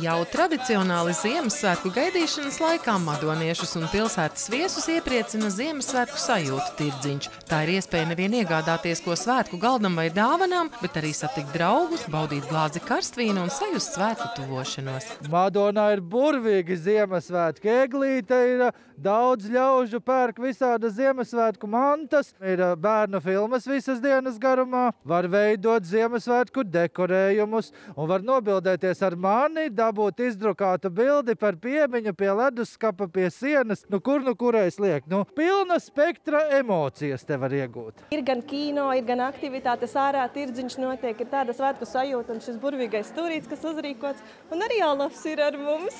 Jau tradicionāli Ziemassvētku gaidīšanas laikā madoniešus un pilsētas viesus iepriecina Ziemassvētku sajūtu tirdziņš. Tā ir iespēja nevien iegādāties ko svētku galdam vai dāvanām, bet arī satikt draugus, baudīt glāzi karstvīnu un sajust svētku tuvošanos. Madonā ir burvīgi Ziemassvētku eglīte, ir daudz ļaužu pērk visādas Ziemassvētku mantas, ir bērnu filmas visas dienas garumā, var veidot Ziemassvētku dekorējumus un var nobildēties ar mani, dabūt izdrukātu bildi par piemiņu pie leduskapa, pie sienas, kurais liek. Pilna spektra emocijas te var iegūt. Ir gan kino, ir gan aktivitātes ārā, tirdziņš notiek, ir tāda svētku sajūta un šis burvīgais stūrīts, kas uzrīkots, un arī Olafs ir ar mums.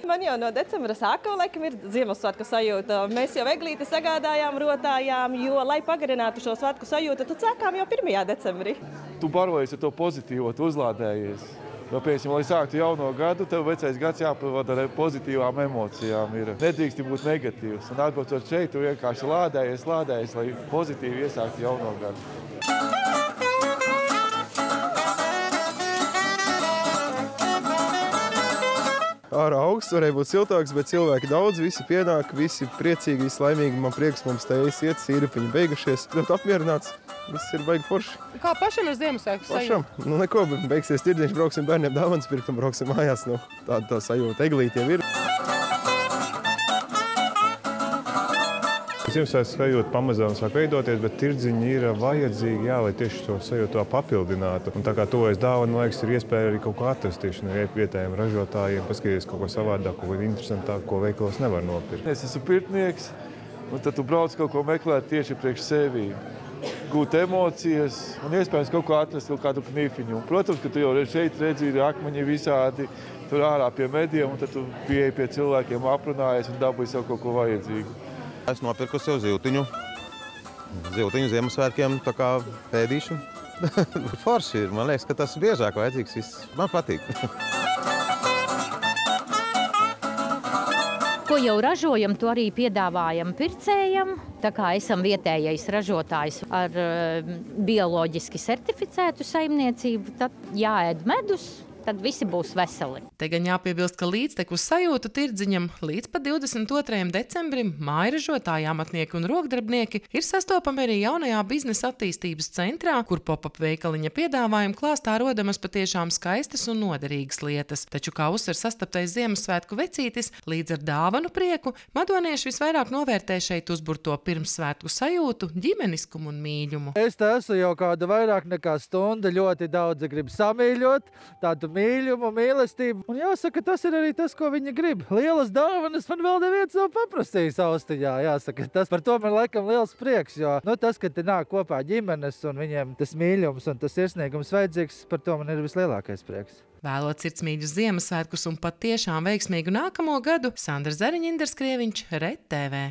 Man jau no decembra sākuma laikam ir Ziemassvētku sajūta. Mēs jau eglīti sagādājām, rotājām, jo, lai pagarinātu šo svētku sajūtu, tad sākām jau 1. decembrī. Tu barojies ar to pozitīvo, tu uzlādējies. Jo, piemēram, lai sāktu jauno gadu, tev vecais gads jāpavada ar pozitīvām emocijām. Nedrīkst būt negatīvs. Un atbraucot šeit, tu vienkārši lādējies, lai pozitīvi iesāktu jauno gadu. Ārā augsts, varēja būt siltāks, bet cilvēki daudz, visi pienāk, visi priecīgi, visi laimīgi. Man prieks, mums te iet, sīrupiņi beigušies. Ļoti apmierināts, viss ir baigi forši. Kā pašam ir Ziemassvētku sajūta? Pašam? Neko, beigsies tirdziņš, brauksim bērniem dāvanas pirkt un brauksim mājās. Tā sajūta eglīti jau ir. Ziemassvētku sajūta pamazām sāk veidoties, bet tirdziņi ir vajadzīgi, lai tieši to sajūtu papildinātu. Un tā kā tuvojas dāvana, laiks, ir iespēja arī kaut ko atrast tieši no vietējiem ražotājiem, paskatīties kaut ko savādāk, kaut ko interesantāku, ko veikalos nevar nopirkt. Es esmu pirtnieks, un tad tu brauc kaut ko meklēt tieši priekš sevi. Gūt emocijas un iespējams kaut ko atrast, kaut kādu knifiņu. Un, protams, ka tu jau šeit redzi, ir akmeņi visādi, tur ārā pie mediem, un tad tu pieeji pie cilvēkiem, aprunājies un dabūji sev kaut ko vajadzīgu. Es nopirku sev ziltiņu Ziemassvētkiem, tā kā pēdīšu. Forši ir, man liekas, ka tas biežāk vajadzīgs. Man patīk. Ko jau ražojam, to arī piedāvājam pircējam. Tā kā esam vietējais ražotājs ar bioloģiski certificētu saimniecību, tad jāēd medus. Tad visi būs veseli. Te gan jāpiebilst, ka līdztekus sajūtu tirdziņam līdz pat 22. decembrim mājražotāji, amatnieki un rokdarbnieki ir sastopami arī jaunajā biznesa attīstības centrā, kur pop-up veikaliņa piedāvājuma klāstā rodamas patiešām skaistas un noderīgas lietas. Taču, kā uzsver sastaptais Ziemassvētku vecītis, līdz ar dāvanu prieku, madonieši visvairāk novērtē šeit uzburto pirmssvētku sajūtu, ģimeniskumu un mīļumu. Es te esmu jau kādu vairāk nekā stundu, ļoti daudzi grib samīļot, tādu mīļumu, mīlestību. Un jāsaka, tas ir arī tas, ko viņi grib. Lielas dāvanas man vēl neviens nav paprasījis austiņā. Jāsaka, tas par to man laikam liels prieks, jo tas, ka te nāk kopā ģimenes un viņiem tas mīļums un tas iesniegums vajadzīgs, par to man ir vislielākais prieks. Vēlot sirsmīļus Ziemassvētkus un pat tiešām veiksmīgu nākamo gadu, Sandra Zariņa, Indra Skrieviņš, Red TV.